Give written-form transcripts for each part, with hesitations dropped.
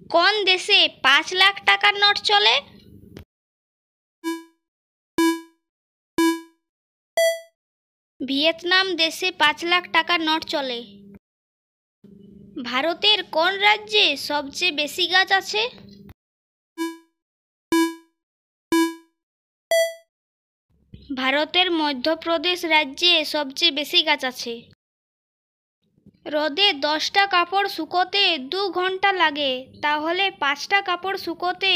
কোন দেশে ৫ লাখ টাকার নোট চলে? ভিয়েতনাম দেশে ৫ লাখ টাকার নোট চলে। ভারতের কোন রাজ্যে সবচেয়ে বেশি গাছ আছে? ভারতের মধ্যপ্রদেশ রাজ্যে সবচেয়ে বেশি গাছ আছে। রোদে ১০টা কাপড় শুকোতে ২ ঘন্টা লাগে, তাহলে ৫টা কাপড় শুকোতে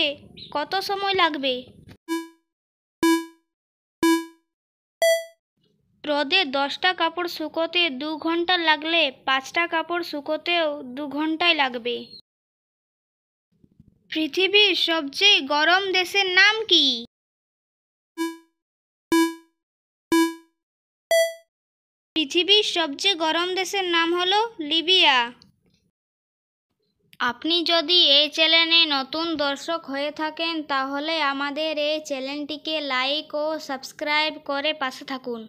কত সময় লাগবে? রোদে ১০টা কাপড় শুকোতে ২ ঘন্টা লাগলে ৫টা কাপড় শুকোতেও ২ ঘন্টাই লাগবে। পৃথিবীর সবচেয়ে গরম দেশের নাম কি? পৃথিবীর সবচেয়ে গরম দেশের নাম হলো লিবিয়া। আপনি যদি এই চ্যানেলে নতুন দর্শক হয়ে থাকেন তাহলে আমাদের এই চ্যানেলটিকে লাইক ও সাবস্ক্রাইব করে পাশে থাকুন।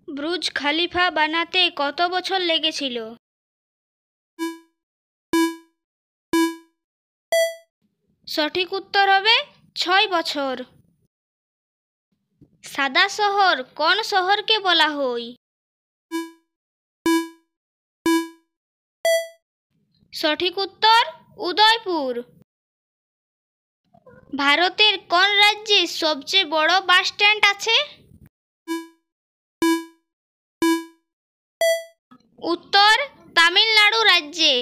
বুর্জ খলিফা বানাতে কত বছর লেগেছিল? সঠিক উত্তর হবে ৬ বছর। সাদা শহর কোন শহরকে বলা হয়? সঠিক উত্তর উদয়পুর। ভারতের কোন রাজ্যে সবচেয়ে বড় বাস স্ট্যান্ড আছে? উত্তর তামিলনাড়ু রাজ্যে।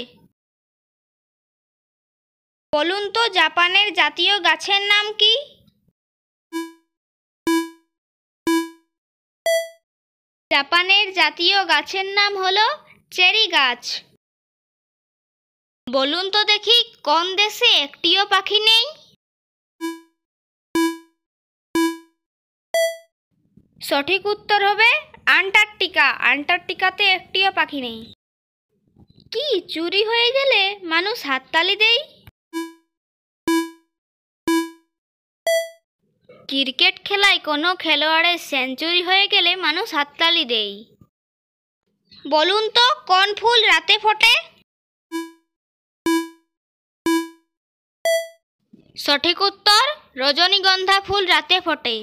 বলুন তো জাপানের জাতীয় গাছের নাম কি? জাপানের জাতীয় গাছের নাম হলো চেরি গাছ। বলুন তো দেখি কোন দেশে একটিও পাখি নেই? সঠিক উত্তর হবে আন্টার্কটিকা। আন্টার্কটিকাতে একটিও পাখি নেই। কি চুরি হয়ে গেলে মানুষ হাততালি দেয়? ক্রিকেট খেলায় কোনো খেলোয়াড়ের সেঞ্চুরি হয়ে গেলে মানুষ হাততালি দেয়। বলুন তো কোন ফুল রাতে ফোটে? সঠিক উত্তর রজনীগন্ধা ফুল রাতে ফোটে।